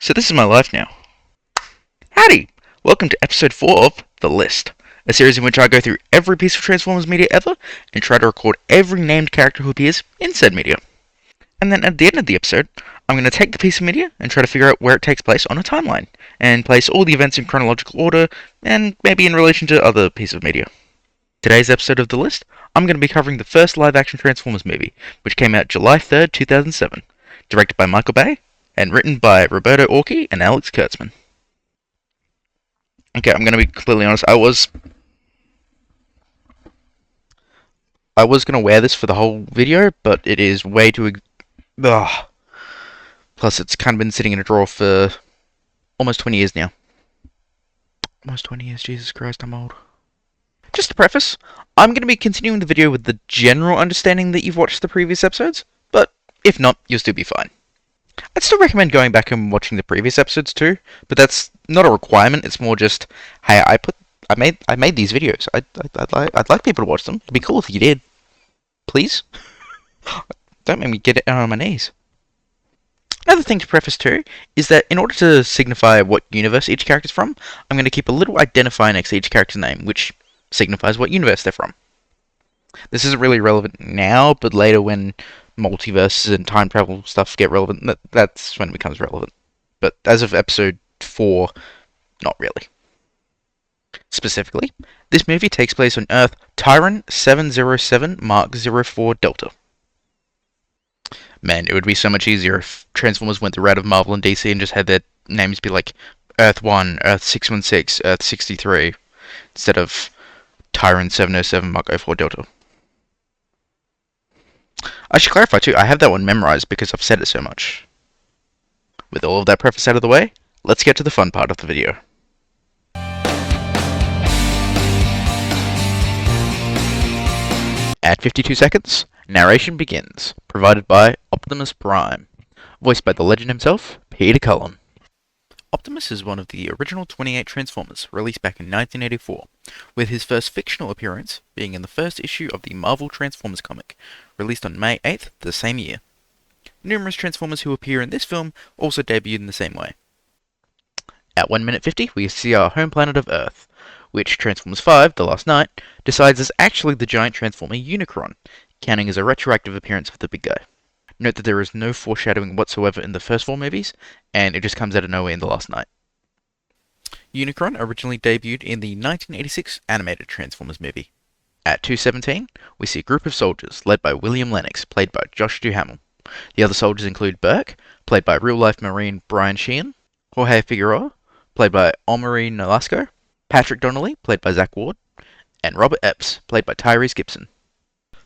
So this is my life now. Howdy! Welcome to episode 4 of The List, a series in which I go through every piece of Transformers media ever and try to record every named character who appears in said media. And then at the end of the episode, I'm going to take the piece of media and try to figure out where it takes place on a timeline, and place all the events in chronological order, and maybe in relation to other pieces of media. Today's episode of The List, I'm going to be covering the first live-action Transformers movie, which came out July 3rd, 2007, directed by Michael Bay, and written by Roberto Orci and Alex Kurtzman. Okay, I'm going to be completely honest, I was going to wear this for the whole video, but it is way too... Ugh. Plus, it's kind of been sitting in a drawer for almost 20 years now. Almost 20 years, Jesus Christ, I'm old. Just to preface, I'm going to be continuing the video with the general understanding that you've watched the previous episodes, but if not, you'll still be fine. I'd still recommend going back and watching the previous episodes too, but that's not a requirement. It's more just, hey, I made these videos. I'd like people to watch them. It'd be cool if you did. Please? Don't make me get it on my knees. Another thing to preface too is that in order to signify what universe each character's from, I'm going to keep a little identifier next to each character's name, which signifies what universe they're from. This isn't really relevant now, but later when multiverses and time travel stuff get relevant, that's when it becomes relevant. But as of episode 4, not really. Specifically, this movie takes place on Earth Tyron 707 Mark 04 Delta. Man, it would be so much easier if Transformers went the route of Marvel and DC and just had their names be like Earth 1, Earth 616, Earth 63, instead of Tyron 707 Mark 04 Delta. I should clarify too, I have that one memorized because I've said it so much. With all of that preface out of the way, let's get to the fun part of the video. At 52 seconds, narration begins, provided by Optimus Prime, voiced by the legend himself, Peter Cullen. Optimus is one of the original 28 Transformers, released back in 1984, with his first fictional appearance being in the first issue of the Marvel Transformers comic, released on May 8th the same year. Numerous Transformers who appear in this film also debuted in the same way. At 1 minute 50, we see our home planet of Earth, which Transformers 5, The Last Knight, decides is actually the giant Transformer Unicron, counting as a retroactive appearance of the big guy. Note that there is no foreshadowing whatsoever in the first 4 movies, and it just comes out of nowhere in The Last Knight. Unicron originally debuted in the 1986 animated Transformers movie. At 2:17, we see a group of soldiers led by William Lennox, played by Josh Duhamel. The other soldiers include Burke, played by real-life Marine Brian Sheehan, Jorge Figueroa, played by Omari Nolasco, Patrick Donnelly, played by Zach Ward, and Robert Epps, played by Tyrese Gibson.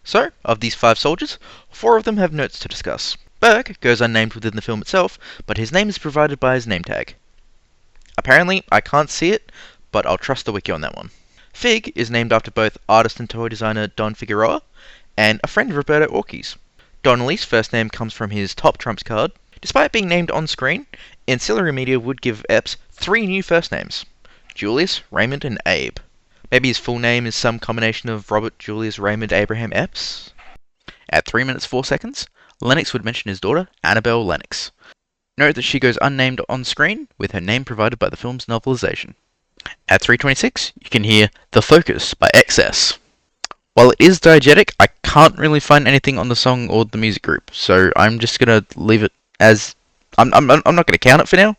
So, of these 5 soldiers, 4 of them have notes to discuss. Burke goes unnamed within the film itself, but his name is provided by his name tag. Apparently, I can't see it, but I'll trust the wiki on that one. Fig is named after both artist and toy designer Don Figueroa, and a friend of Roberto Orci's. Donnelly's first name comes from his top trumps card. Despite being named on screen, ancillary media would give Epps 3 new first names: Julius, Raymond, and Abe. Maybe his full name is some combination of Robert Julius Raymond Abraham Epps? At 3 minutes 4 seconds, Lennox would mention his daughter, Annabelle Lennox. Note that she goes unnamed on screen, with her name provided by the film's novelization. At 3:26, you can hear The Focus by XS. While it is diegetic, I can't really find anything on the song or the music group, so I'm just gonna leave it as... I'm not gonna count it for now,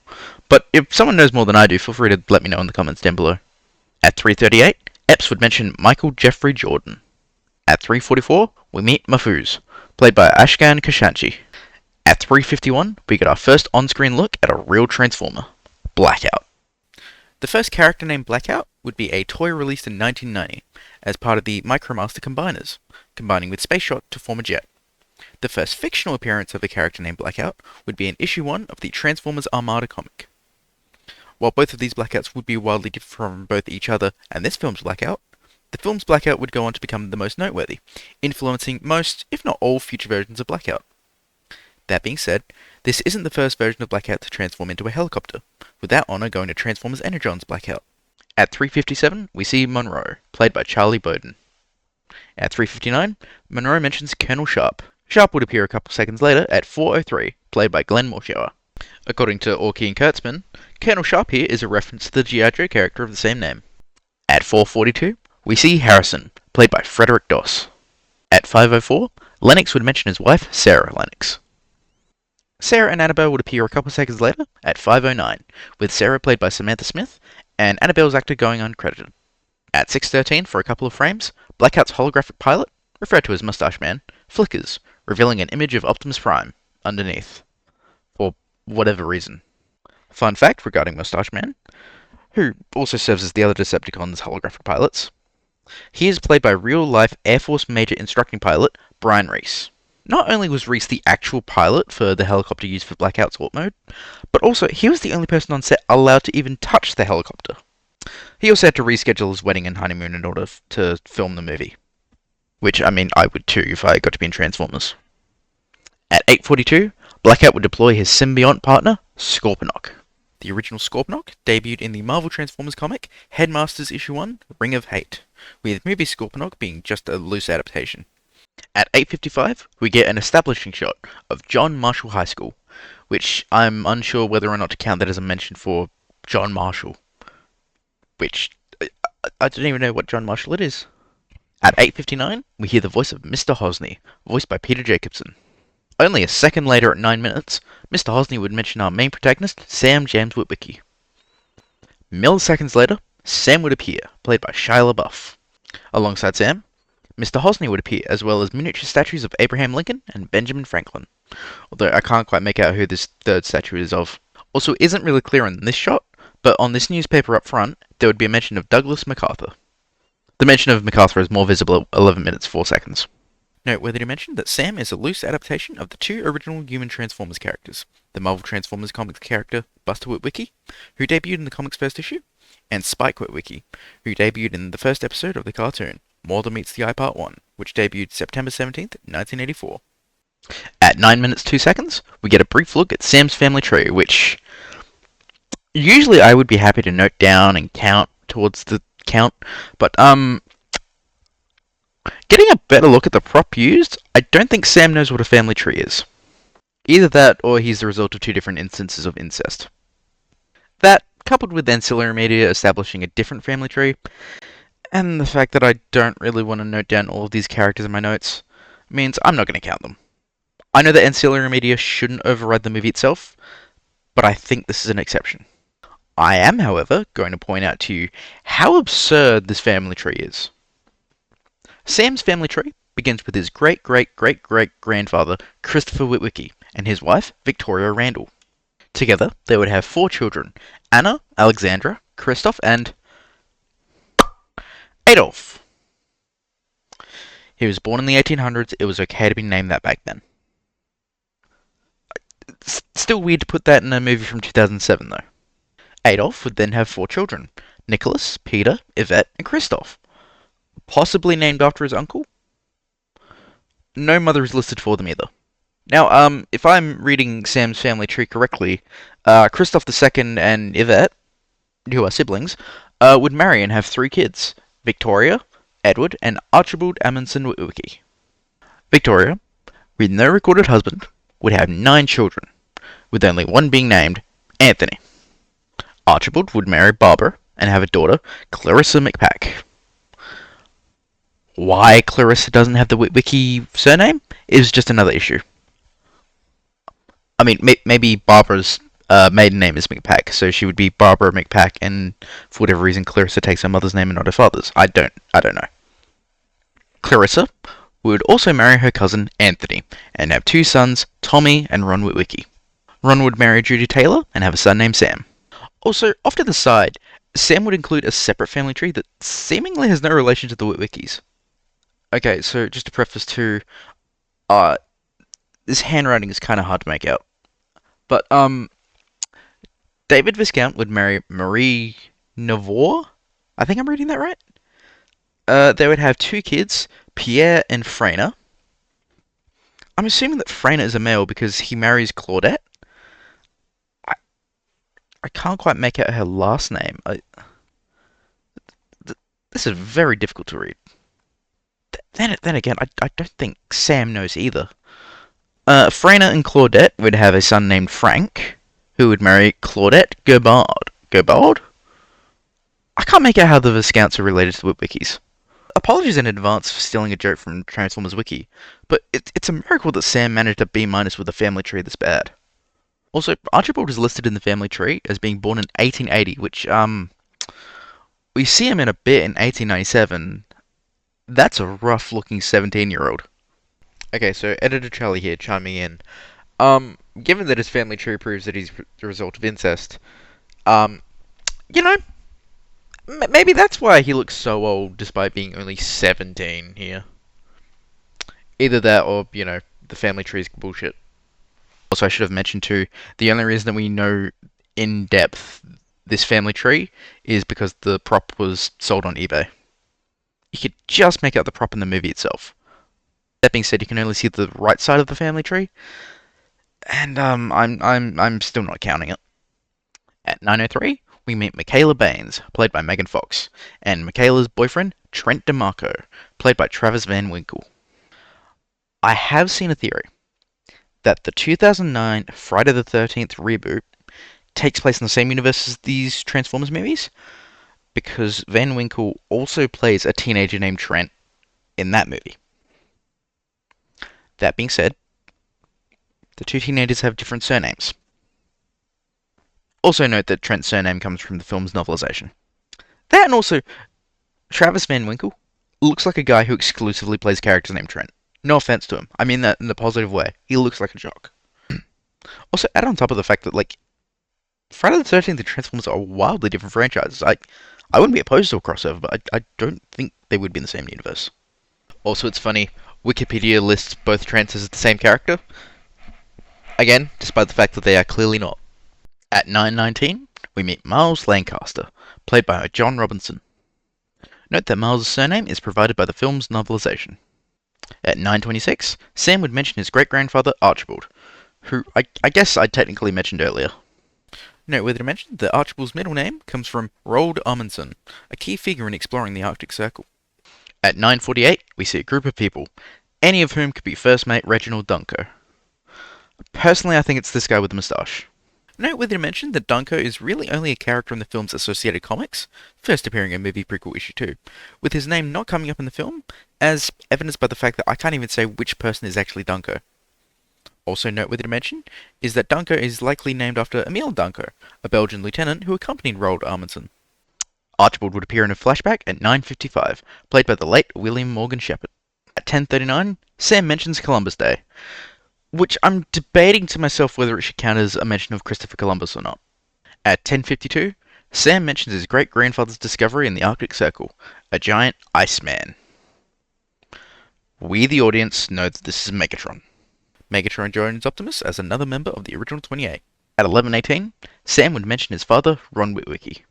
but if someone knows more than I do, feel free to let me know in the comments down below. At 3:38, Epps would mention Michael Jeffrey Jordan. At 3:44, we meet Mahfouz, played by Ashkan Kashanchi. At 3:51, we get our first on-screen look at a real Transformer, Blackout. The first character named Blackout would be a toy released in 1990 as part of the Micromaster Combiners, combining with Space Shot to form a jet. The first fictional appearance of the character named Blackout would be in issue 1 of the Transformers Armada comic. While both of these Blackouts would be wildly different from both each other and this film's Blackout, the film's Blackout would go on to become the most noteworthy, influencing most, if not all, future versions of Blackout. That being said, this isn't the first version of Blackout to transform into a helicopter, with that honour going to Transformers Energon's Blackout. At 3:57, we see Monroe, played by Charlie Bowden. At 3:59, Monroe mentions Colonel Sharp. Sharp would appear a couple seconds later at 4:03, played by Glenn Morshower. According to Orky and Kurtzman, Colonel Sharp here is a reference to the G.I. Joe character of the same name. At 4:42, we see Harrison, played by Frederick Doss. At 5:04, Lennox would mention his wife, Sarah Lennox. Sarah and Annabelle would appear a couple seconds later at 5:09, with Sarah played by Samantha Smith and Annabelle's actor going uncredited. At 6:13, for a couple of frames, Blackout's holographic pilot, referred to as Mustache Man, flickers, revealing an image of Optimus Prime underneath. For whatever reason. Fun fact regarding Mustache Man, who also serves as the other Decepticons' holographic pilots. He is played by real-life Air Force Major Instructing Pilot Brian Reese. Not only was Reese the actual pilot for the helicopter used for Blackout's warp mode, but also he was the only person on set allowed to even touch the helicopter. He also had to reschedule his wedding and honeymoon in order to film the movie. Which, I mean, I would too if I got to be in Transformers. At 8:42, Blackout would deploy his symbiont partner, Scorponok. The original Scorponok debuted in the Marvel Transformers comic Headmasters Issue 1, Ring of Hate, with movie Scorponok being just a loose adaptation. At 8:55, we get an establishing shot of John Marshall High School, which I'm unsure whether or not to count that as a mention for John Marshall. Which, I don't even know what John Marshall it is. At 8:59, we hear the voice of Mr. Hosny, voiced by Peter Jacobson. Only a second later at 9 minutes, Mr. Hosny would mention our main protagonist, Sam James Witwicky. Milliseconds later, Sam would appear, played by Shia LaBeouf. Alongside Sam, Mr. Hosny would appear, as well as miniature statues of Abraham Lincoln and Benjamin Franklin. Although I can't quite make out who this third statue is of. Also, isn't really clear in this shot, but on this newspaper up front, there would be a mention of Douglas MacArthur. The mention of MacArthur is more visible at 11 minutes 4 seconds. Noteworthy to mention that Sam is a loose adaptation of the two original Human Transformers characters, the Marvel Transformers comics character Buster Witwicky, who debuted in the comics' first issue, and Spike Witwicky, who debuted in the first episode of the cartoon, More Than Meets the Eye Part 1, which debuted September 17th, 1984. At 9 minutes 2 seconds, we get a brief look at Sam's family tree, which usually I would be happy to note down and count towards the count, but getting a better look at the prop used, I don't think Sam knows what a family tree is. Either that, or he's the result of two different instances of incest. That, coupled with ancillary media establishing a different family tree, and the fact that I don't really want to note down all of these characters in my notes, means I'm not going to count them. I know that ancillary media shouldn't override the movie itself, but I think this is an exception. I am, however, going to point out to you how absurd this family tree is. Sam's family tree begins with his great-great-great-great-grandfather, Christopher Witwicky, and his wife, Victoria Randall. Together, they would have 4 children, Anna, Alexandra, Christoph, and Adolf. He was born in the 1800s, it was okay to be named that back then. It's still weird to put that in a movie from 2007, though. Adolf would then have 4 children, Nicholas, Peter, Yvette, and Christoph. Possibly named after his uncle? No mother is listed for them either. Now, if I'm reading Sam's family tree correctly, Christoph II and Yvette, who are siblings, would marry and have 3 kids, Victoria, Edward, and Archibald Amundsen Witwicky. Victoria, with no recorded husband, would have 9 children, with only one being named Anthony. Archibald would marry Barbara and have a daughter, Clarissa McPack. Why Clarissa doesn't have the Witwicky surname is just another issue. I mean, maybe Barbara's maiden name is McPack, so she would be Barbara McPack, and for whatever reason Clarissa takes her mother's name and not her father's. I don't know. Clarissa would also marry her cousin Anthony, and have 2 sons, Tommy and Ron Witwicky. Ron would marry Judy Taylor and have a son named Sam. Also, off to the side, Sam would include a separate family tree that seemingly has no relation to the Witwickies. Okay, so just to preface too, this handwriting is kind of hard to make out. But, David Viscount would marry Marie Navor? I think I'm reading that right? They would have 2 kids, Pierre and Freyna. I'm assuming that Freyna is a male because he marries Claudette. I can't quite make out her last name. This is very difficult to read. Then again, I don't think Sam knows either. Freyna and Claudette would have a son named Frank, who would marry Claudette Gerbard. Gerbard? I can't make out how the Viscounts are related to the Witwickies. Apologies in advance for stealing a joke from Transformers Wiki, but it's a miracle that Sam managed a B- with a family tree this bad. Also, Archibald is listed in the family tree as being born in 1880, which, we see him in a bit in 1897. That's a rough-looking 17-year-old. Okay, so Editor Charlie here, chiming in. Given that his family tree proves that he's the result of incest, um, you know, maybe that's why he looks so old despite being only 17 here. Either that or, the family tree's bullshit. Also, I should have mentioned too, the only reason that we know in depth this family tree is because the prop was sold on eBay. You could just make out the prop in the movie itself. That being said, you can only see the right side of the family tree, and I'm still not counting it. At 9:03, we meet Michaela Baines, played by Megan Fox, and Michaela's boyfriend, Trent DeMarco, played by Travis Van Winkle. I have seen a theory that the 2009 Friday the 13th reboot takes place in the same universe as these Transformers movies, because Van Winkle also plays a teenager named Trent in that movie. That being said, the two teenagers have different surnames. Also note that Trent's surname comes from the film's novelization. That and also, Travis Van Winkle looks like a guy who exclusively plays characters named Trent. No offense to him. I mean that in a positive way. He looks like a jock. Also, add on top of the fact that, Friday the 13th and Transformers are wildly different franchises. I wouldn't be opposed to a crossover, but I don't think they would be in the same universe. Also, it's funny, Wikipedia lists both Trents as the same character. Again, despite the fact that they are clearly not. At 9:19, we meet Miles Lancaster, played by John Robinson. Note that Miles' surname is provided by the film's novelization. At 9:26, Sam would mention his great-grandfather Archibald, who I guess I technically mentioned earlier. Note whether to mention that Archibald's middle name comes from Roald Amundsen, a key figure in exploring the Arctic Circle. At 9:48, we see a group of people, any of whom could be First Mate Reginald Dunko. Personally, I think it's this guy with the moustache. Note whether to mention that Dunko is really only a character in the film's associated comics, first appearing in movie prequel issue 2, with his name not coming up in the film, as evidenced by the fact that I can't even say which person is actually Dunko. Also note whether to mention is that Dunko is likely named after Emile Dunko, a Belgian lieutenant who accompanied Roald Amundsen. Archibald would appear in a flashback at 9:55, played by the late William Morgan Sheppard. At 10:39, Sam mentions Columbus Day, which I'm debating to myself whether it should count as a mention of Christopher Columbus or not. At 10:52, Sam mentions his great-grandfather's discovery in the Arctic Circle, a giant Iceman. We, the audience, know that this is Megatron. Megatron joins Optimus as another member of the original 28. At 11:18, Sam would mention his father, Ron Witwicky.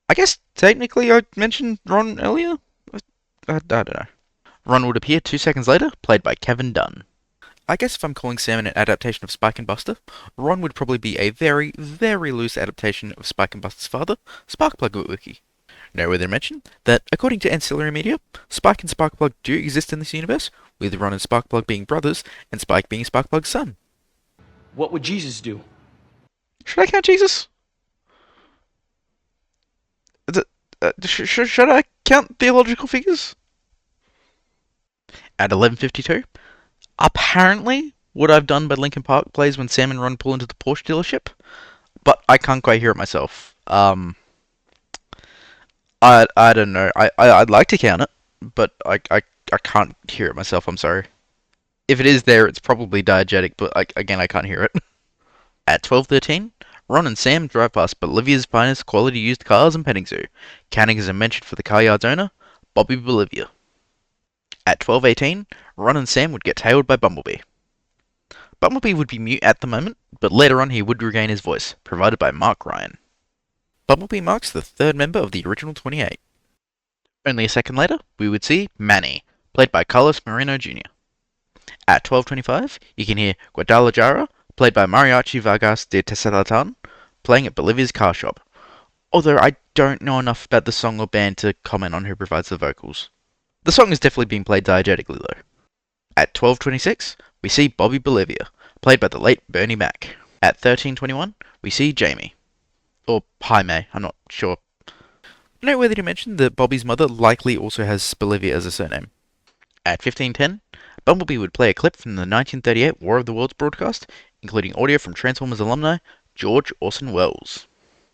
I guess technically I mentioned Ron earlier? I don't know. Ron would appear 2 seconds later, played by Kevin Dunn. I guess if I'm calling Sam an adaptation of Spike and Buster, Ron would probably be a very, very loose adaptation of Spike and Buster's father, Sparkplug Witwicky. Note whether to mention that, according to ancillary media, Spike and Sparkplug do exist in this universe, with Ron and Sparkplug being brothers, and Spike being Sparkplug's son. What would Jesus do? Should I count Jesus? Should I count theological figures? At 11:52, apparently what I've done by Linkin Park plays when Sam and Ron pull into the Porsche dealership, but I can't quite hear it myself. I don't know. I'd like to count it, but I can't hear it myself. I'm sorry. If it is there, it's probably diegetic, but again, I can't hear it. At 12:13, Ron and Sam drive past Bolivia's finest quality used cars and petting zoo, counting as a mention for the car yard's owner, Bobby Bolivia. At 12:18, Ron and Sam would get tailed by Bumblebee. Bumblebee would be mute at the moment, but later on he would regain his voice, provided by Mark Ryan. Bumblebee marks the third member of the original 28. Only a second later, we would see Manny, played by Carlos Moreno Jr. At 12:25, you can hear Guadalajara, played by Mariachi Vargas de Tesalatan, playing at Bolivia's car shop, although I don't know enough about the song or band to comment on who provides the vocals. The song is definitely being played diegetically though. At 12:26, we see Bobby Bolivia, played by the late Bernie Mac. At 1321, we see Jamie. Or Jaime, I'm not sure. Noteworthy to mention that Bobby's mother likely also has Bolivia as a surname. At 1510, Bumblebee would play a clip from the 1938 War of the Worlds broadcast, including audio from Transformers alumni George Orson Welles.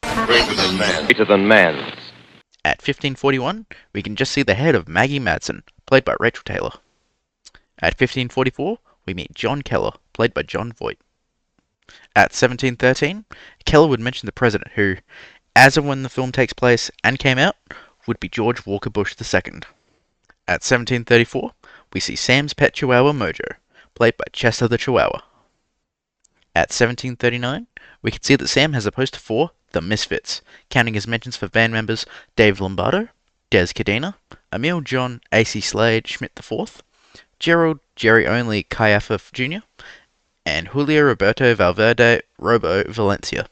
Greater than man. Greater than man. At 1541, we can just see the head of Maggie Madsen, played by Rachel Taylor. At 1544, we meet John Keller, played by John Voight. At 1713, Keller would mention the president who, as of when the film takes place and came out, would be George Walker Bush II. At 1734, we see Sam's pet chihuahua Mojo, played by Chester the Chihuahua. At 1739, we can see that Sam has a poster for The Misfits, counting his mentions for band members Dave Lombardo, Des Cadena, Emil John A.C. Slade Schmidt IV, Gerald Jerry Only Caiafa Jr., and Julio Roberto Valverde Robo Valencia.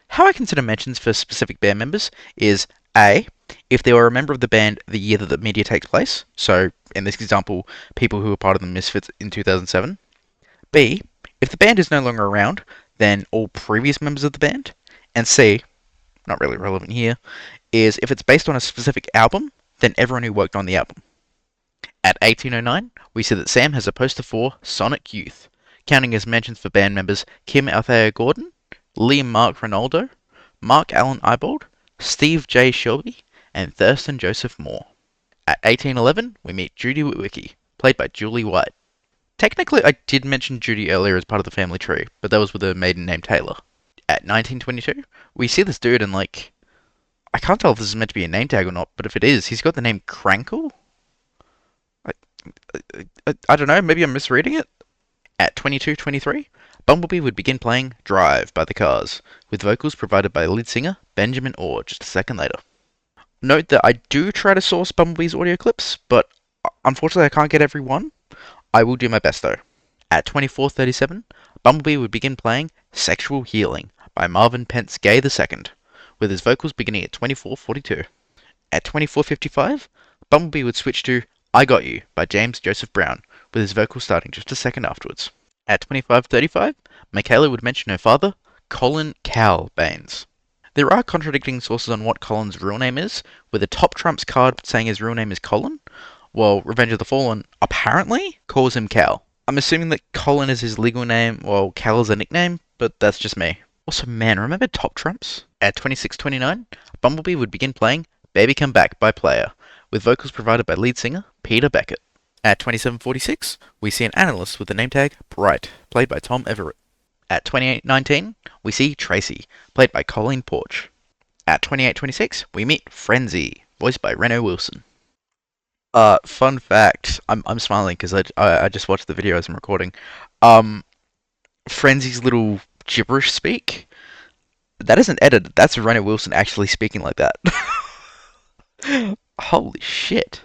How I consider mentions for specific band members is A, if they were a member of the band the year that the media takes place, so in this example, people who were part of the Misfits in 2007. B, if the band is no longer around, then all previous members of the band. And C, not really relevant here, is if it's based on a specific album, then everyone who worked on the album. At 1809, we see that Sam has a poster for Sonic Youth, counting as mentions for band members Kim Althea Gordon, Liam Mark Ronaldo, Mark Allen Ibold, Steve J. Shelby, and Thurston Joseph Moore. At 1811, we meet Judy Witwicky, played by Julie White. Technically, I did mention Judy earlier as part of the family tree, but that was with a maiden named Taylor. At 1922, we see this dude and I can't tell if this is meant to be a name tag or not, but if it is, he's got the name Crankle? I don't know, maybe I'm misreading it? At 22:23, Bumblebee would begin playing Drive by the Cars, with vocals provided by lead singer Benjamin Orr just a second later. Note that I do try to source Bumblebee's audio clips, but unfortunately I can't get every one. I will do my best though. At 24:37, Bumblebee would begin playing Sexual Healing by Marvin Pence Gay II, with his vocals beginning at 24:42. At 24:55, Bumblebee would switch to I Got You by James Joseph Brown, with his vocals starting just a second afterwards. At 25:35, Michaela would mention her father, Colin Cal Baines. There are contradicting sources on what Colin's real name is, with a Top Trumps card saying his real name is Colin, while Revenge of the Fallen apparently calls him Cal. I'm assuming that Colin is his legal name, while Cal is a nickname, but that's just me. Also, man, remember Top Trumps? At 26:29, Bumblebee would begin playing Baby Come Back by Player, with vocals provided by lead singer Peter Beckett. At 27:46, we see an analyst with the name tag Bright, played by Tom Everett. At 28:19, we see Tracy, played by Colleen Porch. At 28:26, we meet Frenzy, voiced by Reno Wilson. Fun fact, I'm smiling because I just watched the video as I'm recording. Frenzy's little gibberish speak, that isn't edited, that's Reno Wilson actually speaking like that. Holy shit.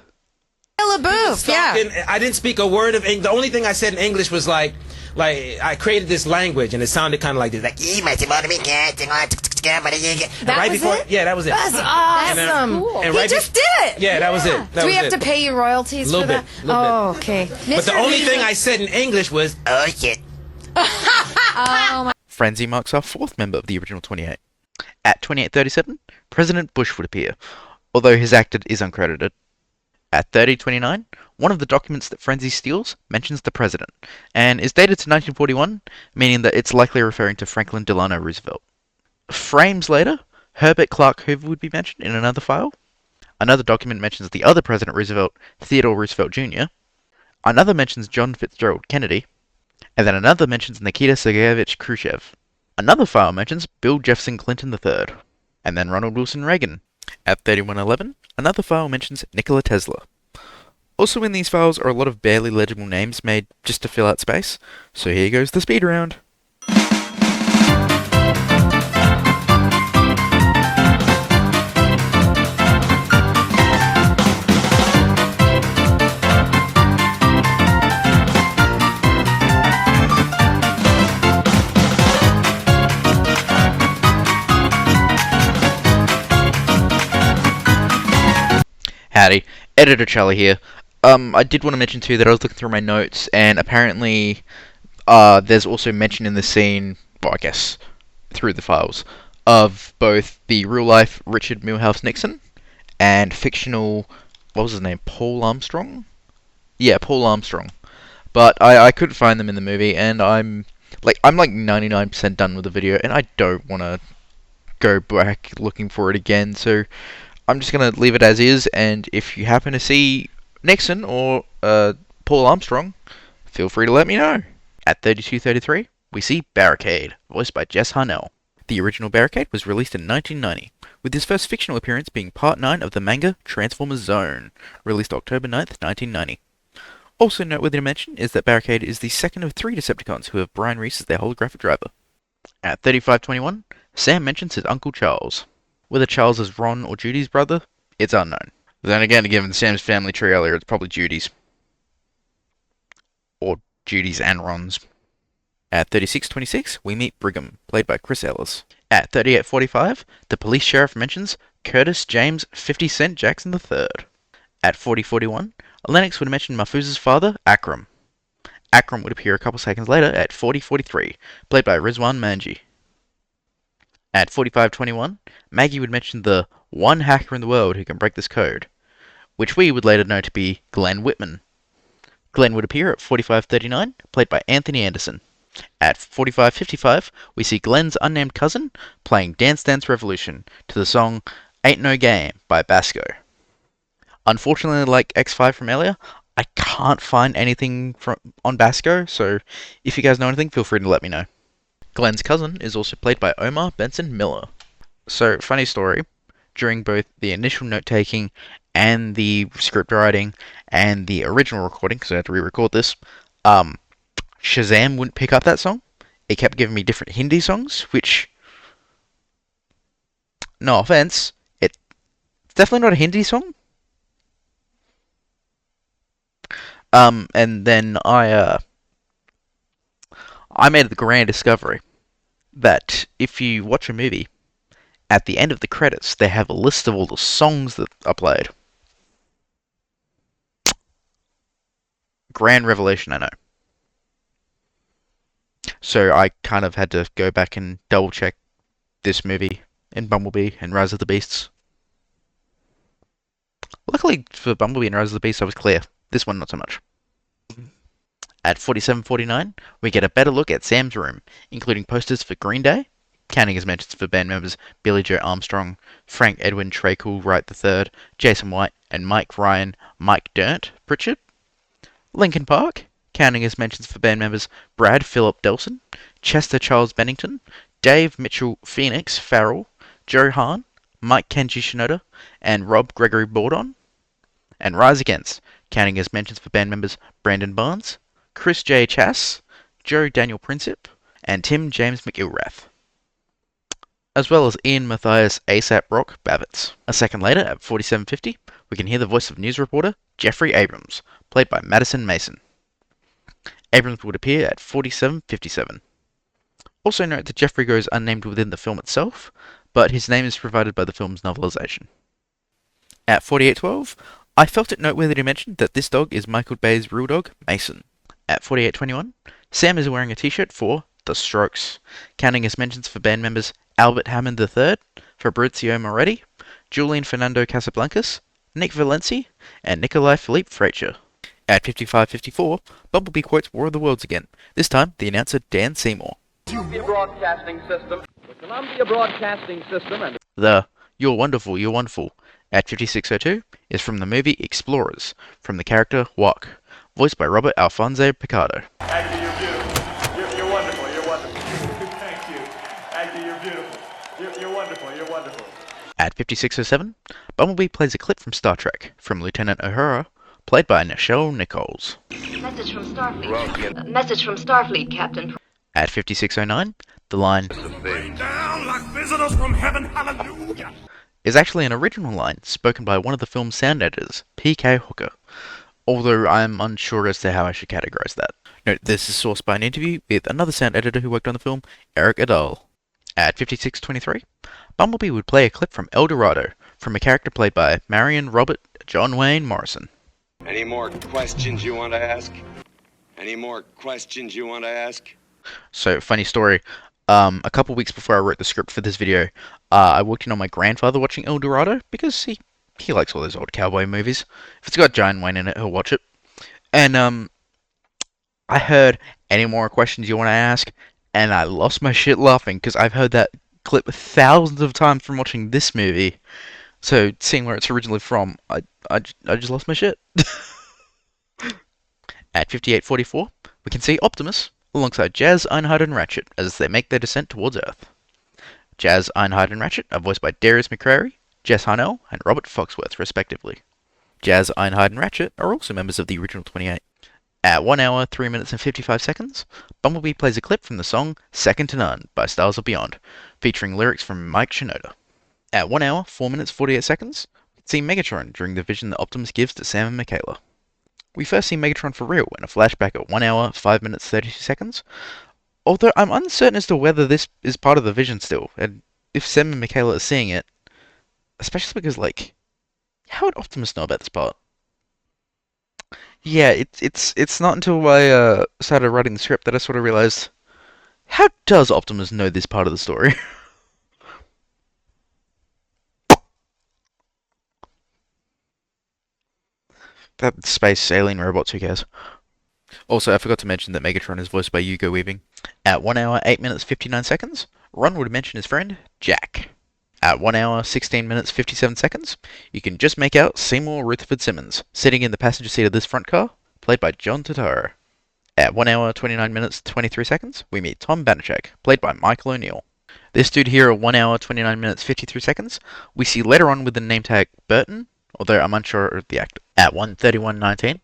LaBeouf, yeah. I didn't speak a word of English. The only thing I said in English was like I created this language and it sounded kind of like this, like That was it? Yeah, that was it. That's awesome. Cool. He just did it. Yeah, that was it. Do we have to pay you royalties for that? Oh, okay. But the only thing I said in English was, oh shit. Oh my. Frenzy marks our fourth member of the original 28. At 28:37, President Bush would appear, although his actor is uncredited. At 30:29, one of the documents that Frenzy steals mentions the president, and is dated to 1941, meaning that it's likely referring to Franklin Delano Roosevelt. Frames later, Herbert Clark Hoover would be mentioned in another file. Another document mentions the other President Roosevelt, Theodore Roosevelt Jr. Another mentions John Fitzgerald Kennedy. And then another mentions Nikita Sergeyevich Khrushchev. Another file mentions Bill Jefferson Clinton III. And then Ronald Wilson Reagan. At 31:11, another file mentions Nikola Tesla. Also in these files are a lot of barely legible names made just to fill out space, so here goes the speed round. Howdy, Editor Charlie here. I did want to mention too that I was looking through my notes, and apparently there's also mention in the scene well, I guess, through the files, of both the real-life Richard Milhouse Nixon and fictional, what was his name, Paul Armstrong? Yeah, Paul Armstrong. But I couldn't find them in the movie, and I'm like 99% done with the video, and I don't want to go back looking for it again, so I'm just going to leave it as is, and if you happen to see Nixon or Paul Armstrong, feel free to let me know. At 32:33, we see Barricade, voiced by Jess Harnell. The original Barricade was released in 1990, with his first fictional appearance being Part 9 of the manga Transformers Zone, released October 9th, 1990. Also noteworthy to mention is that Barricade is the second of 3 Decepticons who have Brian Reese as their holographic driver. At 35:21, Sam mentions his Uncle Charles. Whether Charles is Ron or Judy's brother, it's unknown. Then again, given Sam's family tree earlier, it's probably Judy's. Or Judy's and Ron's. At 36:26, we meet Brigham, played by Chris Ellis. At 38:45, the police sheriff mentions Curtis James 50 Cent Jackson III. At 40:41, Lennox would mention Mahfouz's father, Akram. Akram would appear a couple seconds later at 40:43, played by Rizwan Manji. At 45:21, Maggie would mention the one hacker in the world who can break this code, which we would later know to be Glenn Whitman. Glenn would appear at 45:39, played by Anthony Anderson. At 45:55, we see Glenn's unnamed cousin playing Dance Dance Revolution to the song Ain't No Game by Basco. Unfortunately, like X5 from earlier, I can't find anything on Basco, so if you guys know anything, feel free to let me know. Glenn's cousin is also played by Omar Benson Miller. So, funny story, during both the initial note-taking and the script writing and the original recording, because I had to re-record this, Shazam wouldn't pick up that song. It kept giving me different Hindi songs, which, no offense, it's definitely not a Hindi song. And then I made the grand discovery that if you watch a movie, at the end of the credits, they have a list of all the songs that are played. Grand revelation, I know. So I kind of had to go back and double check this movie and Bumblebee and Rise of the Beasts. Luckily for Bumblebee and Rise of the Beasts, I was clear. This one, not so much. At 47:49, we get a better look at Sam's room, including posters for Green Day, counting as mentions for band members Billy Joe Armstrong, Frank Edwin Treacle Wright III, Jason White, and Mike Ryan Mike Dirnt Pritchard. Linkin Park, counting as mentions for band members Brad Philip Delson, Chester Charles Bennington, Dave Mitchell Phoenix Farrell, Joe Hahn, Mike Kenji Shinoda, and Rob Gregory Bordon. And Rise Against, counting as mentions for band members Brandon Barnes, Chris J. Chass, Joe Daniel Princip, and Tim James McIlrath, as well as Ian Matthias ASAP Rock Babbitts. A second later, at 47:50, we can hear the voice of news reporter Jeffrey Abrams, played by Madison Mason. Abrams would appear at 47:57. Also note that Jeffrey goes unnamed within the film itself, but his name is provided by the film's novelization. At 48:12, I felt it noteworthy to mention that this dog is Michael Bay's real dog, Mason. At 48:21, Sam is wearing a t-shirt for The Strokes, counting as mentions for band members Albert Hammond III, Fabrizio Moretti, Julian Fernando Casablancas, Nick Valenci, and Nikolai Philippe Fraiture. At 55:54, Bumblebee quotes War of the Worlds again, this time the announcer Dan Seymour. Columbia Broadcasting System. The Columbia Broadcasting System and The You're Wonderful, You're Wonderful at 56:02 is from the movie Explorers, from the character Wok, voiced by Robert Alfonso Picardo. Aggie, you're beautiful. You're wonderful. You're wonderful. Thank you. Aggie, you're beautiful. You're wonderful. You're wonderful. At 56:07, Bumblebee plays a clip from Star Trek, from Lieutenant Uhura, played by Nichelle Nichols. Message from Starfleet. Message from Starfleet, Captain. At 56:09, the line Down like visitors from heaven. Hallelujah. is actually an original line spoken by one of the film's sound editors, P.K. Hooker, although I'm unsure as to how I should categorize that. Note, this is sourced by an interview with another sound editor who worked on the film, Eric Adal. At 56:23, Bumblebee would play a clip from El Dorado, from a character played by Marion Robert John Wayne Morrison. Any more questions you want to ask? Any more questions you want to ask? So, funny story, A couple weeks before I wrote the script for this video, I walked in on my grandfather watching El Dorado because he likes all those old cowboy movies. If it's got John Wayne in it, he'll watch it. And I heard any more questions you want to ask, and I lost my shit laughing because I've heard that clip thousands of times from watching this movie. So seeing where it's originally from, I just lost my shit. At 58:44, we can see Optimus alongside Jazz, Ironhide, and Ratchet as they make their descent towards Earth. Jazz, Ironhide, and Ratchet are voiced by Darius McCrary, Jess Harnell, and Robert Foxworth, respectively. Jazz, Ironhide, and Ratchet are also members of the original 28. At 1 hour, 3 minutes, and 55 seconds, Bumblebee plays a clip from the song Second to None by Stars of Beyond, featuring lyrics from Mike Shinoda. At 1 hour, 4 minutes, 48 seconds, we see Megatron during the vision that Optimus gives to Sam and Michaela. We first see Megatron for real in a flashback at 1 hour, 5 minutes, 32 seconds, although I'm uncertain as to whether this is part of the vision still, and if Sam and Michaela are seeing it, especially because, how would Optimus know about this part? Yeah, it's not until I started writing the script that I sort of realized, how does Optimus know this part of the story? That space alien robots, who cares? Also, I forgot to mention that Megatron is voiced by Hugo Weaving. At 1 hour, 8 minutes, 59 seconds, Ron would mention his friend, Jack. At 1 hour, 16 minutes, 57 seconds, you can just make out Seymour Rutherford Simmons, sitting in the passenger seat of this front car, played by John Turturro. At 1 hour, 29 minutes, 23 seconds, we meet Tom Banachek, played by Michael O'Neill. This dude here at 1 hour, 29 minutes, 53 seconds, we see later on with the name tag Burton, although I'm unsure of the actor. At 1:31:19,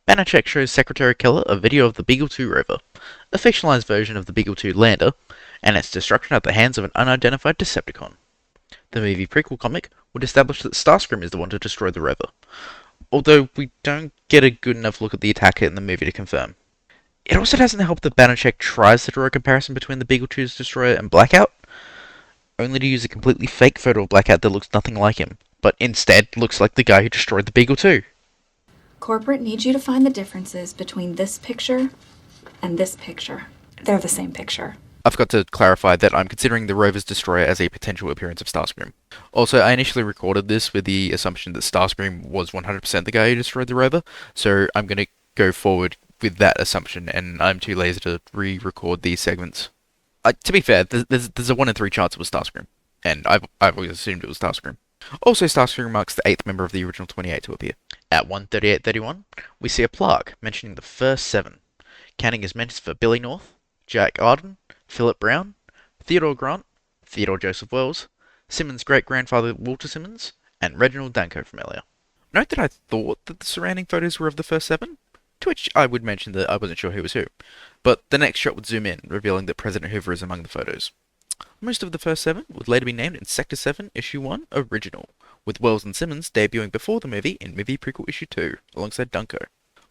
Banachek shows Secretary Keller a video of the Beagle 2 rover, a fictionalized version of the Beagle 2 lander, and its destruction at the hands of an unidentified Decepticon. The movie prequel comic would establish that Starscream is the one to destroy the rover, although we don't get a good enough look at the attacker in the movie to confirm. It also doesn't help that Banachek tries to draw a comparison between the Beagle 2's destroyer and Blackout, only to use a completely fake photo of Blackout that looks nothing like him, but instead looks like the guy who destroyed the Beagle 2. Corporate needs you to find the differences between this picture and this picture. They're the same picture. I forgot to clarify that I'm considering the rover's destroyer as a potential appearance of Starscream. Also, I initially recorded this with the assumption that Starscream was 100% the guy who destroyed the rover, so I'm going to go forward with that assumption, and I'm too lazy to re-record these segments. To be fair, there's a 1 in 3 chance it was Starscream, and I've always assumed it was Starscream. Also, Starscream marks the 8th member of the original 28 to appear. At 1:38:31, we see a plaque mentioning the first 7, counting as mentions for Billy North, Jack Arden, Philip Brown, Theodore Grant, Theodore Joseph Wells, Simmons' great-grandfather Walter Simmons, and Reginald Danko from earlier. Note that I thought that the surrounding photos were of the first 7, to which I would mention that I wasn't sure who was who, but the next shot would zoom in, revealing that President Hoover is among the photos. Most of the first 7 would later be named in Sector 7, Issue 1, Original, with Wells and Simmons debuting before the movie in Movie Prequel Issue 2, alongside Danko.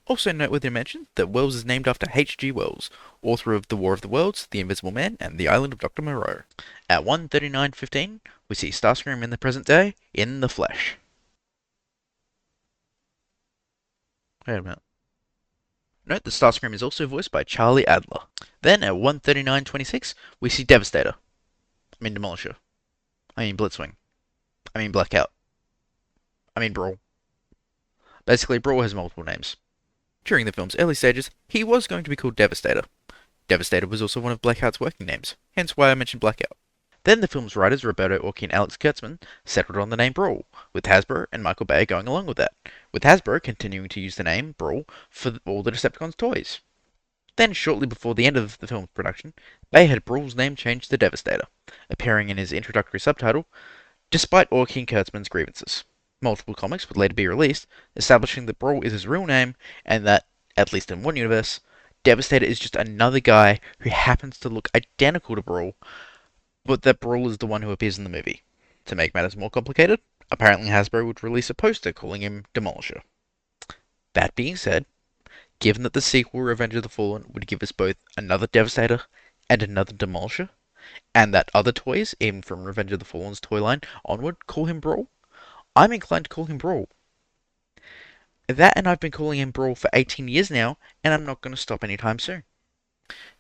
Also noteworthy to mention that Wells is named after H.G. Wells, author of The War of the Worlds, The Invisible Man, and The Island of Dr. Moreau. At 1:39:15, we see Starscream in the present day, in the flesh. Wait a minute. Note that Starscream is also voiced by Charlie Adler. Then at 1:39:26, we see Devastator. I mean Demolisher. I mean Blitzwing. I mean Blackout. I mean Brawl. Basically, Brawl has multiple names. During the film's early stages, he was going to be called Devastator. Devastator was also one of Blackout's working names, hence why I mentioned Blackout. Then the film's writers Roberto Orci and Alex Kurtzman settled on the name Brawl, with Hasbro and Michael Bay going along with that, with Hasbro continuing to use the name Brawl for all the Decepticons toys. Then, shortly before the end of the film's production, Bay had Brawl's name changed to Devastator, appearing in his introductory subtitle, despite Orci and Kurtzman's grievances. Multiple comics would later be released, establishing that Brawl is his real name, and that, at least in one universe, Devastator is just another guy who happens to look identical to Brawl, but that Brawl is the one who appears in the movie. To make matters more complicated, apparently Hasbro would release a poster calling him Demolisher. That being said, given that the sequel Revenge of the Fallen would give us both another Devastator and another Demolisher, and that other toys, even from Revenge of the Fallen's toy line onward, call him Brawl, I'm inclined to call him Brawl. That, and I've been calling him Brawl for 18 years now, and I'm not going to stop anytime soon.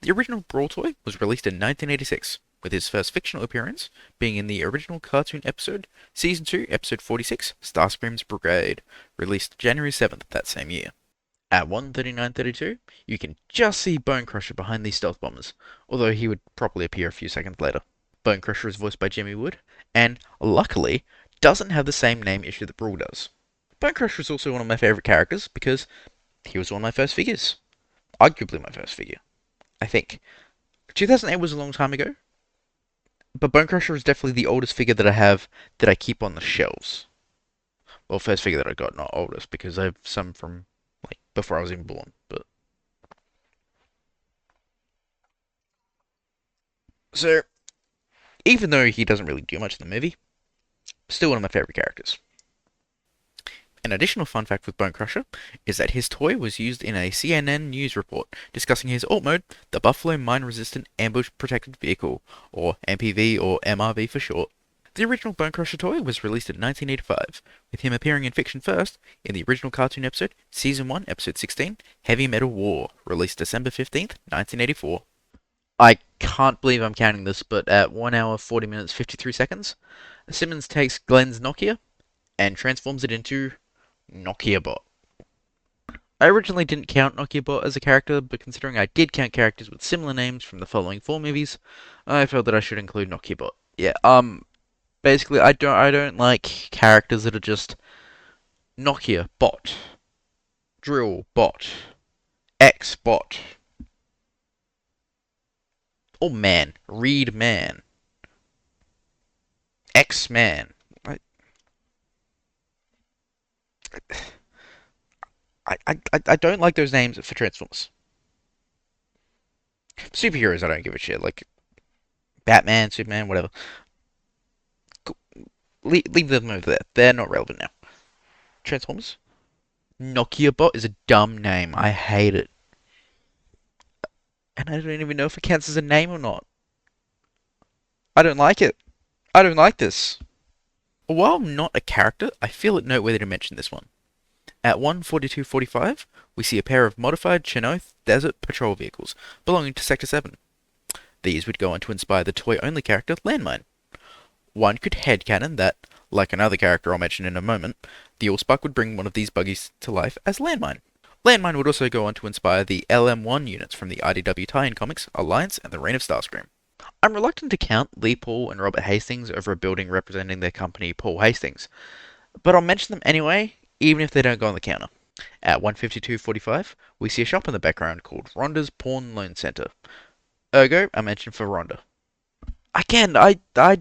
The original Brawl toy was released in 1986, with his first fictional appearance being in the original cartoon episode, Season 2, Episode 46, Starscream's Brigade, released January 7th that same year. At 1:39:32, you can just see Bone Crusher behind these stealth bombers, although he would probably appear a few seconds later. Bone Crusher is voiced by Jimmy Wood, and luckily, doesn't have the same name issue that Brawl does. Bone Crusher is also one of my favourite characters because he was one of my first figures. Arguably my first figure, I think. 2008 was a long time ago, but Bone Crusher is definitely the oldest figure that I have that I keep on the shelves. Well, first figure that I got, not oldest, because I have some from like before I was even born, but... So, even though he doesn't really do much in the movie, still one of my favourite characters. An additional fun fact with Bone Crusher is that his toy was used in a CNN news report discussing his alt mode, the Buffalo Mine Resistant Ambush Protected Vehicle, or MPV or MRV for short. The original Bone Crusher toy was released in 1985, with him appearing in fiction first in the original cartoon episode, Season 1, Episode 16, Heavy Metal War, released December 15th, 1984. I can't believe I'm counting this, but at 1 hour, 40 minutes, 53 seconds, Simmons takes Glenn's Nokia and transforms it into Nokia Bot. I originally didn't count Nokia Bot as a character, but considering I did count characters with similar names from the following 4 movies, I felt that I should include Nokia Bot. Yeah, basically I don't like characters that are just Nokia Bot, Drill Bot, X Bot, or Man, Read Man, X Man. I don't like those names for Transformers. Superheroes, I don't give a shit. Like Batman, Superman, whatever. Leave them over there. They're not relevant now. Transformers? Nokia Bot is a dumb name. I hate it. And I don't even know if it counts as a name or not. I don't like it. I don't like this. While not a character, I feel it noteworthy to mention this one. At 1:42:45, we see a pair of modified Chinook Desert Patrol vehicles belonging to Sector 7. These would go on to inspire the toy-only character Landmine. One could headcanon that, like another character I'll mention in a moment, the Allspark would bring one of these buggies to life as Landmine. Landmine would also go on to inspire the LM1 units from the IDW tie-in comics Alliance and the Reign of Starscream. I'm reluctant to count Lee Paul and Robert Hastings over a building representing their company Paul Hastings, but I'll mention them anyway, even if they don't go on the counter. At 1:52:45, we see a shop in the background called Rhonda's Pawn Loan Center. Ergo, a mention for Rhonda. Again, I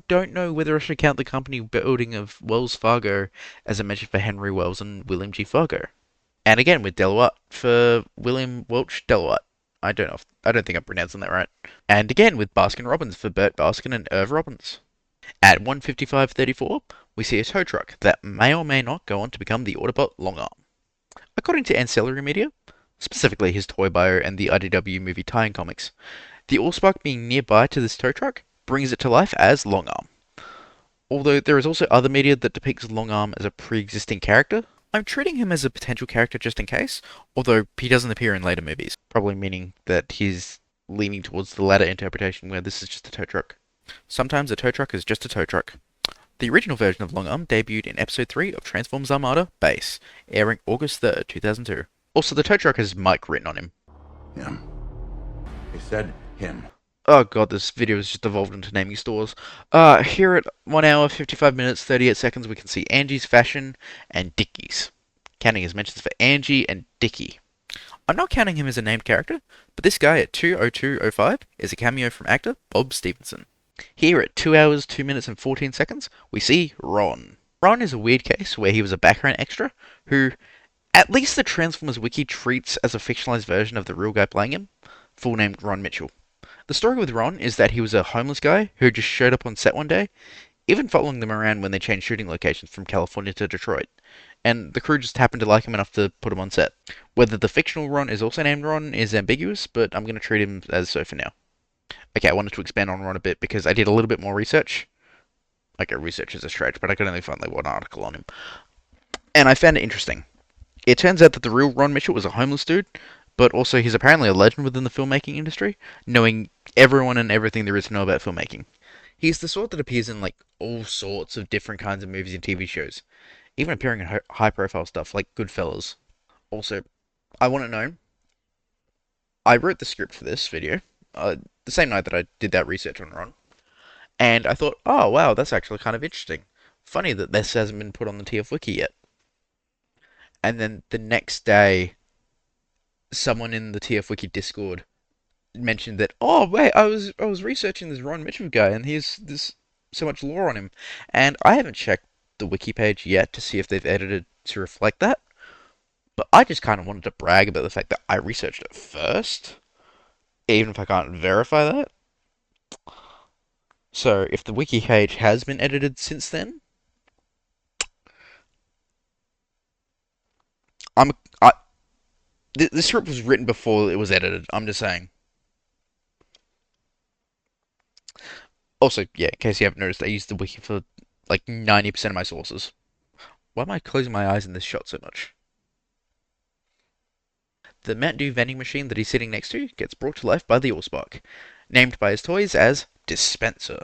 don't know whether I should count the company building of Wells Fargo as a mention for Henry Wells and William G. Fargo. And again with Delaware for William Welch Delaware. I don't think I'm pronouncing that right. And again with Baskin Robbins for Burt Baskin and Irv Robbins. At 1:55:34, we see a tow truck that may or may not go on to become the Autobot Longarm. According to Ancillary Media, specifically his toy bio and the IDW movie tie-in comics, the Allspark being nearby to this tow truck brings it to life as Longarm. Although there is also other media that depicts Longarm as a pre-existing character, I'm treating him as a potential character just in case, although he doesn't appear in later movies, probably meaning that he's leaning towards the latter interpretation where this is just a tow truck. Sometimes a tow truck is just a tow truck. The original version of Longarm debuted in Episode 3 of Transformers Armada Base, airing August 3rd, 2002. Also, the tow truck has Mike written on him. Him. He said him. Oh god, this video has just evolved into naming stores. Here at 1 hour, 55 minutes, 38 seconds, we can see Angie's Fashion and Dickie's. Counting his mentions for Angie and Dickie. I'm not counting him as a named character, but this guy at 2:02:05 is a cameo from actor Bob Stevenson. Here at 2 hours, 2 minutes and 14 seconds, we see Ron. Ron is a weird case where he was a background extra who, at least the Transformers wiki treats as a fictionalized version of the real guy playing him, full named Ron Mitchell. The story with Ron is that he was a homeless guy who just showed up on set one day, even following them around when they changed shooting locations from California to Detroit, and the crew just happened to like him enough to put him on set. Whether the fictional Ron is also named Ron is ambiguous, but I'm going to treat him as so for now. Okay, I wanted to expand on Ron a bit because I did a little bit more research. Okay, research is a stretch, but I could only find like one article on him. And I found it interesting. It turns out that the real Ron Mitchell was a homeless dude, but also he's apparently a legend within the filmmaking industry, knowing everyone and everything there is to know about filmmaking. He's the sort that appears in like all sorts of different kinds of movies and TV shows, even appearing in high-profile stuff like Goodfellas. Also, I want to know, I wrote the script for this video, the same night that I did that research on Ron, and I thought, oh wow, that's actually kind of interesting. Funny that this hasn't been put on the TF Wiki yet. And then the next day, someone in the TF Wiki Discord mentioned that, oh wait, I was researching this Ron Mitchell guy, and there's so much lore on him, and I haven't checked the wiki page yet to see if they've edited to reflect that. But I just kind of wanted to brag about the fact that I researched it first, even if I can't verify that. So if the wiki page has been edited since then, the script was written before it was edited. I'm just saying. Also, yeah, in case you haven't noticed, I used the wiki for like 90% of my sources. Why am I closing my eyes in this shot so much? The Mountain Dew vending machine that he's sitting next to gets brought to life by the Allspark, named by his toys as Dispenser.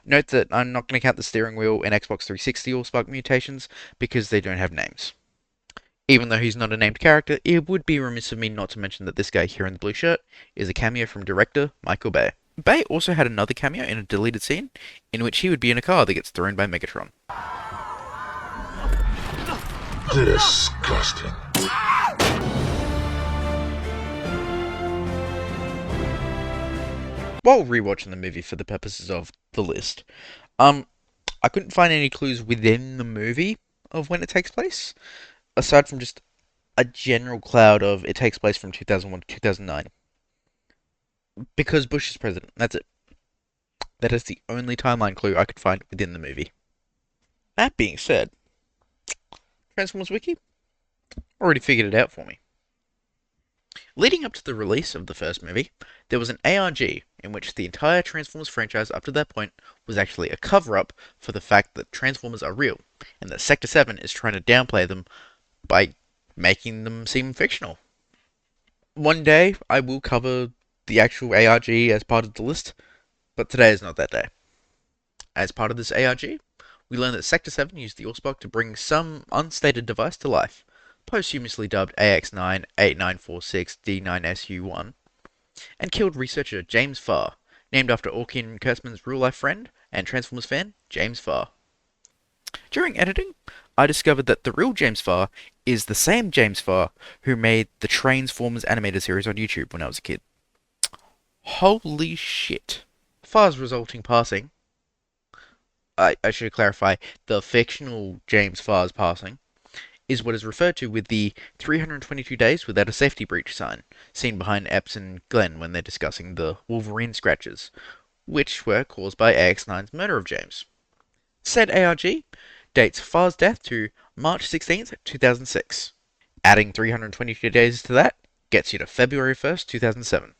Note that I'm not going to count the steering wheel and Xbox 360 Allspark mutations because they don't have names. Even though he's not a named character, it would be remiss of me not to mention that this guy here in the blue shirt is a cameo from director Michael Bay. Bay also had another cameo in a deleted scene, in which he would be in a car that gets thrown by Megatron. Disgusting. While rewatching the movie for the purposes of the list, I couldn't find any clues within the movie of when it takes place, aside from just a general cloud of it takes place from 2001 to 2009. Because Bush is president, that's it. That is the only timeline clue I could find within the movie. That being said, Transformers Wiki already figured it out for me. Leading up to the release of the first movie, there was an ARG in which the entire Transformers franchise up to that point was actually a cover-up for the fact that Transformers are real, and that Sector 7 is trying to downplay them by making them seem fictional. One day, I will cover the actual ARG as part of the list, but today is not that day. As part of this ARG, we learn that Sector 7 used the Allspark to bring some unstated device to life, posthumously dubbed AX9-8946-D9SU1, and killed researcher James Farr, named after Orkin Kurtzman's real-life friend and Transformers fan, James Farr. During editing, I discovered that the real James Farr is the same James Farr who made the Transformers animated series on YouTube when I was a kid. Holy shit. Farr's resulting passing, I should clarify, the fictional James Farr's passing, is what is referred to with the 322 days without a safety breach sign, seen behind Epps and Glenn when they're discussing the Wolverine scratches, which were caused by AX9's murder of James. Said ARG dates Farr's death to March 16th, 2006. Adding 322 days to that gets you to February 1st, 2007.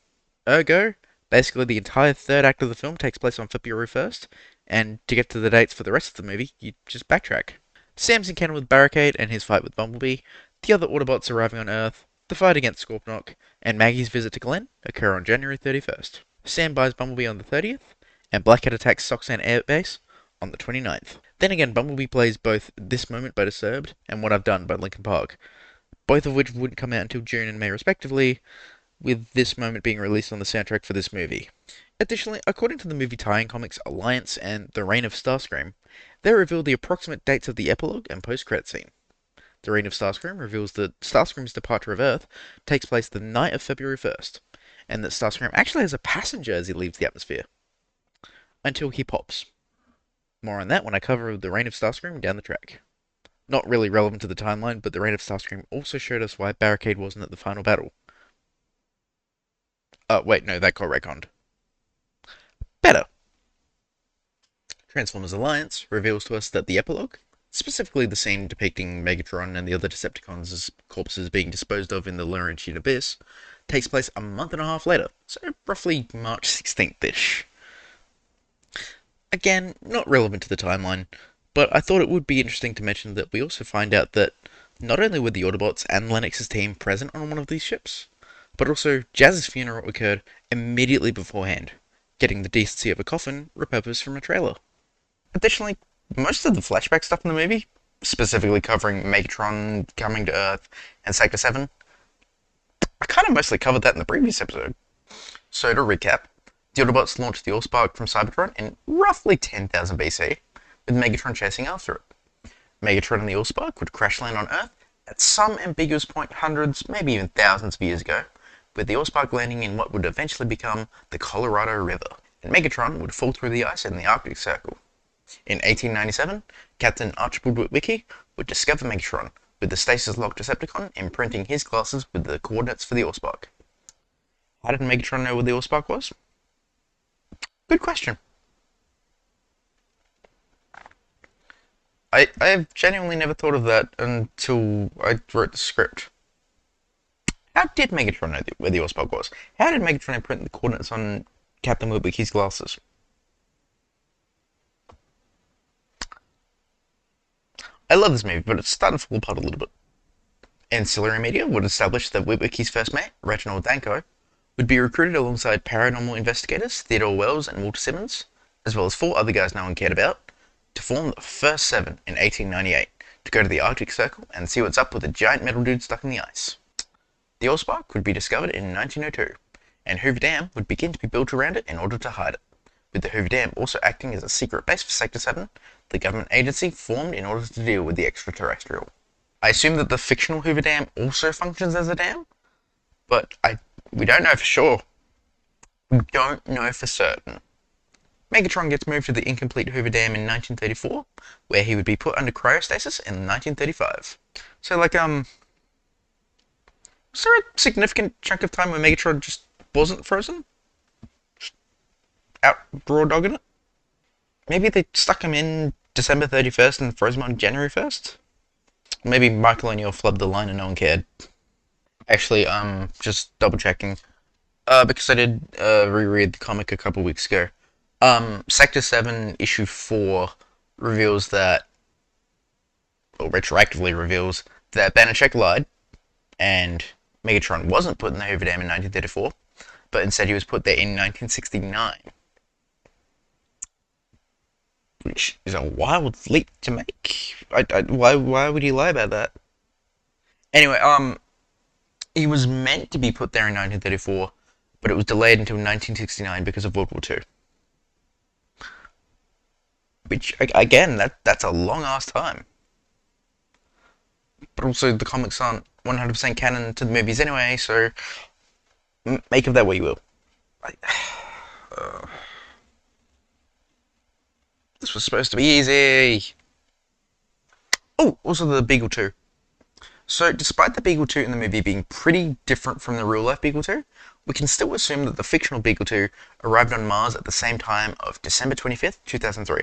Ergo, basically the entire third act of the film takes place on February 1st, and to get to the dates for the rest of the movie, you just backtrack. Sam's encounter with Barricade and his fight with Bumblebee, the other Autobots arriving on Earth, the fight against Scorponok, and Maggie's visit to Glenn occur on January 31st. Sam buys Bumblebee on the 30th, and Blackhead attacks Soxan Air Base on the 29th. Then again, Bumblebee plays both This Moment by Disturbed and What I've Done by Linkin Park, both of which wouldn't come out until June and May respectively, with This Moment being released on the soundtrack for this movie. Additionally, according to the movie tie-in comics Alliance and The Reign of Starscream, they reveal the approximate dates of the epilogue and post-credit scene. The Reign of Starscream reveals that Starscream's departure of Earth takes place the night of February 1st, and that Starscream actually has a passenger as he leaves the atmosphere. Until he pops. More on that when I cover The Reign of Starscream down the track. Not really relevant to the timeline, but The Reign of Starscream also showed us why Barricade wasn't at the final battle. Wait, no, that got retconned. Better. Transformers Alliance reveals to us that the epilogue, specifically the scene depicting Megatron and the other Decepticons' corpses being disposed of in the Laurentian Abyss, takes place a month and a half later, so roughly March 16th-ish. Again, not relevant to the timeline, but I thought it would be interesting to mention that we also find out that not only were the Autobots and Lennox's team present on one of these ships, but also Jazz's funeral occurred immediately beforehand, getting the decency of a coffin repurposed from a trailer. Additionally, most of the flashback stuff in the movie, specifically covering Megatron coming to Earth and Sector 7, I kind of mostly covered that in the previous episode. So to recap, the Autobots launched the Allspark from Cybertron in roughly 10,000 BC, with Megatron chasing after it. Megatron and the Allspark would crash land on Earth at some ambiguous point hundreds, maybe even thousands of years ago, with the Allspark landing in what would eventually become the Colorado River, and Megatron would fall through the ice in the Arctic Circle. In 1897, Captain Archibald Witwicky would discover Megatron, with the stasis-locked Decepticon imprinting his glasses with the coordinates for the Allspark. How did Megatron know where the Allspark was? Good question. I have genuinely never thought of that until I wrote the script. How did Megatron know where the Allspark was? How did Megatron imprint the coordinates on Captain Witwicky's glasses? I love this movie, but it's starting to fall apart a little bit. Ancillary media would establish that Witwicky's first mate, Reginald Danko, would be recruited alongside paranormal investigators Theodore Wells and Walter Simmons, as well as 4 other guys no one cared about, to form the first 7 in 1898, to go to the Arctic Circle and see what's up with a giant metal dude stuck in the ice. The Allspark would be discovered in 1902, and Hoover Dam would begin to be built around it in order to hide it, with the Hoover Dam also acting as a secret base for Sector 7, the government agency formed in order to deal with the extraterrestrial. I assume that the fictional Hoover Dam also functions as a dam, but we don't know for sure. We don't know for certain. Megatron gets moved to the incomplete Hoover Dam in 1934, where he would be put under cryostasis in 1935. So, was there a significant chunk of time where Megatron just wasn't frozen? Just out raw dogging it? Maybe they stuck him in December 31st and froze him on January 1st? Maybe Michael O'Neill flubbed the line and no one cared. Actually, just double checking, because I did reread the comic a couple weeks ago. Sector 7 issue 4 reveals that, or retroactively reveals, that Banachek lied, and Megatron wasn't put in the Hoover Dam in 1934, but instead he was put there in 1969. Which is a wild leap to make. Why would he lie about that? Anyway, he was meant to be put there in 1934, but it was delayed until 1969 because of World War II. Which, again, that's a long-ass time. But also, the comics aren't 100% canon to the movies anyway, so make of that what you will. This was supposed to be easy. Oh, also the Beagle 2. So, despite the Beagle 2 in the movie being pretty different from the real-life Beagle 2, we can still assume that the fictional Beagle 2 arrived on Mars at the same time of December 25th, 2003.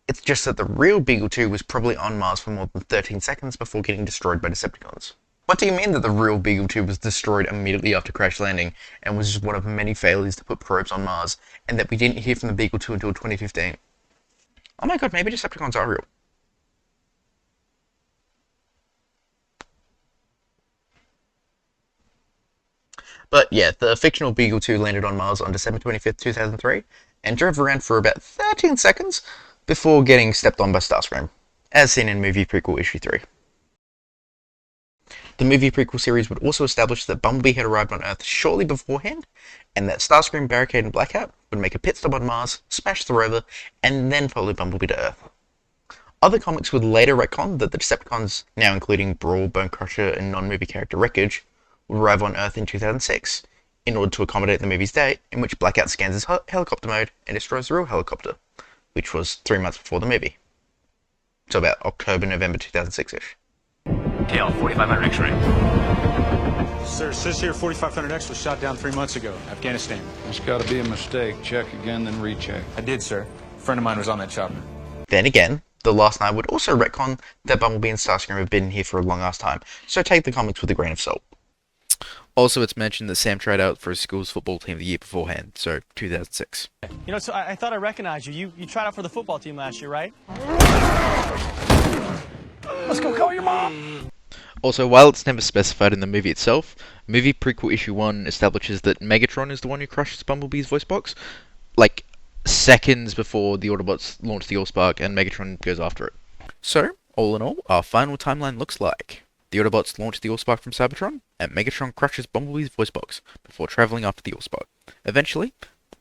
It's just that the real Beagle 2 was probably on Mars for more than 13 seconds before getting destroyed by Decepticons. What do you mean that the real Beagle 2 was destroyed immediately after crash landing and was just one of many failures to put probes on Mars, and that we didn't hear from the Beagle 2 until 2015? Oh my god, maybe Decepticons are real. But yeah, the fictional Beagle 2 landed on Mars on December 25th, 2003, and drove around for about 13 seconds before getting stepped on by Starscream, as seen in movie prequel issue 3. The movie prequel series would also establish that Bumblebee had arrived on Earth shortly beforehand, and that Starscream, Barricade, and Blackout would make a pit stop on Mars, smash the rover, and then follow Bumblebee to Earth. Other comics would later retcon that the Decepticons, now including Brawl, Bonecrusher, and non-movie character Wreckage, would arrive on Earth in 2006, in order to accommodate the movie's date, in which Blackout scans his helicopter mode and destroys the real helicopter, which was 3 months before the movie. So about October, November 2006-ish. KL 4500 X-ray. Sir, it says here 4500X was shot down 3 months ago, Afghanistan. It's got to be a mistake. Check again, then recheck. I did, sir. A friend of mine was on that chopper. Then again, The Last Night would also retcon that Bumblebee and Starscream have been here for a long ass time, so take the comics with a grain of salt. Also, it's mentioned that Sam tried out for his school's football team the year beforehand, so 2006. You know, so I thought I recognized you. You tried out for the football team last year, right? Let's go call your mom! Also, while it's never specified in the movie itself, movie prequel issue 1 establishes that Megatron is the one who crushes Bumblebee's voice box, like, seconds before the Autobots launch the Allspark and Megatron goes after it. So, all in all, our final timeline looks like: the Autobots launch the Allspark from Cybertron, and Megatron crushes Bumblebee's voice box before traveling after the Allspark. Eventually,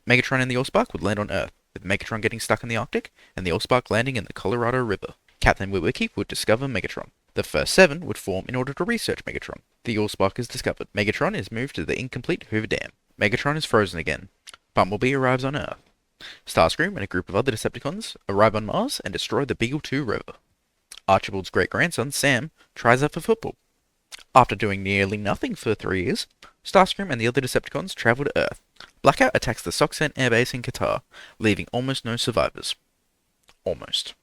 Megatron and the Allspark would land on Earth, with Megatron getting stuck in the Arctic, and the Allspark landing in the Colorado River. Captain Witwicky would discover Megatron. The first 7 would form in order to research Megatron. The Allspark is discovered. Megatron is moved to the incomplete Hoover Dam. Megatron is frozen again. Bumblebee arrives on Earth. Starscream and a group of other Decepticons arrive on Mars and destroy the Beagle 2 rover. Archibald's great-grandson, Sam, tries out for football. After doing nearly nothing for 3 years, Starscream and the other Decepticons travel to Earth. Blackout attacks the Soxen Air Base in Qatar, leaving almost no survivors. Almost.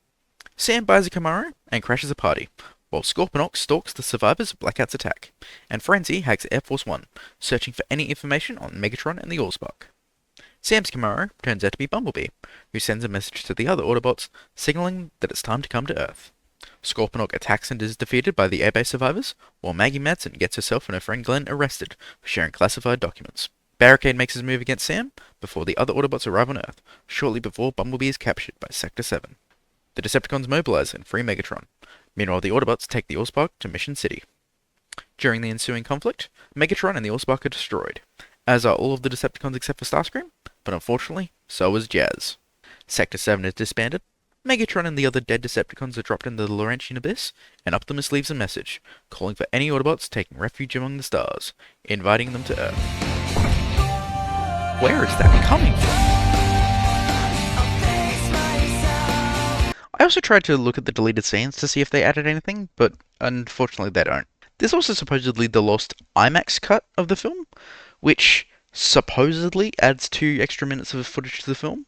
Sam buys a Camaro and crashes a party, while Scorponok stalks the survivors of Blackout's attack, and Frenzy hacks Air Force One, searching for any information on Megatron and the Allspark. Sam's Camaro turns out to be Bumblebee, who sends a message to the other Autobots, signaling that it's time to come to Earth. Scorponok attacks and is defeated by the airbase survivors, while Maggie Madsen gets herself and her friend Glenn arrested for sharing classified documents. Barricade makes his move against Sam before the other Autobots arrive on Earth, shortly before Bumblebee is captured by Sector 7. The Decepticons mobilize and free Megatron. Meanwhile, the Autobots take the Allspark to Mission City. During the ensuing conflict, Megatron and the Allspark are destroyed, as are all of the Decepticons except for Starscream, but unfortunately, so is Jazz. Sector 7 is disbanded, Megatron and the other dead Decepticons are dropped into the Laurentian Abyss, and Optimus leaves a message, calling for any Autobots taking refuge among the stars, inviting them to Earth. Where is that coming from? I also tried to look at the deleted scenes to see if they added anything, but unfortunately they don't. There's also supposedly the lost IMAX cut of the film, which supposedly adds 2 extra minutes of footage to the film.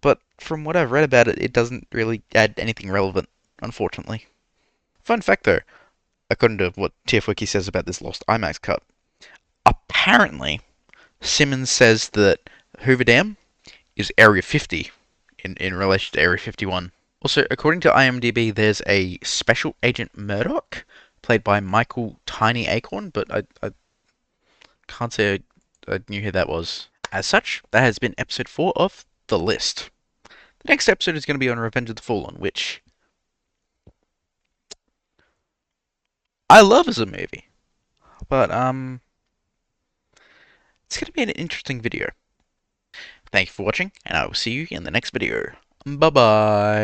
But from what I've read about it, it doesn't really add anything relevant, unfortunately. Fun fact though, according to what TFWiki says about this lost IMAX cut, apparently Simmons says that Hoover Dam is Area 50 in relation to Area 51. Also, according to IMDb, there's a Special Agent Murdoch, played by Michael Tiny Acorn, but I can't say I knew who that was. As such, that has been episode 4 of The List. The next episode is going to be on Revenge of the Fallen, which I love as a movie, but it's going to be an interesting video. Thank you for watching, and I will see you in the next video. Bye-bye.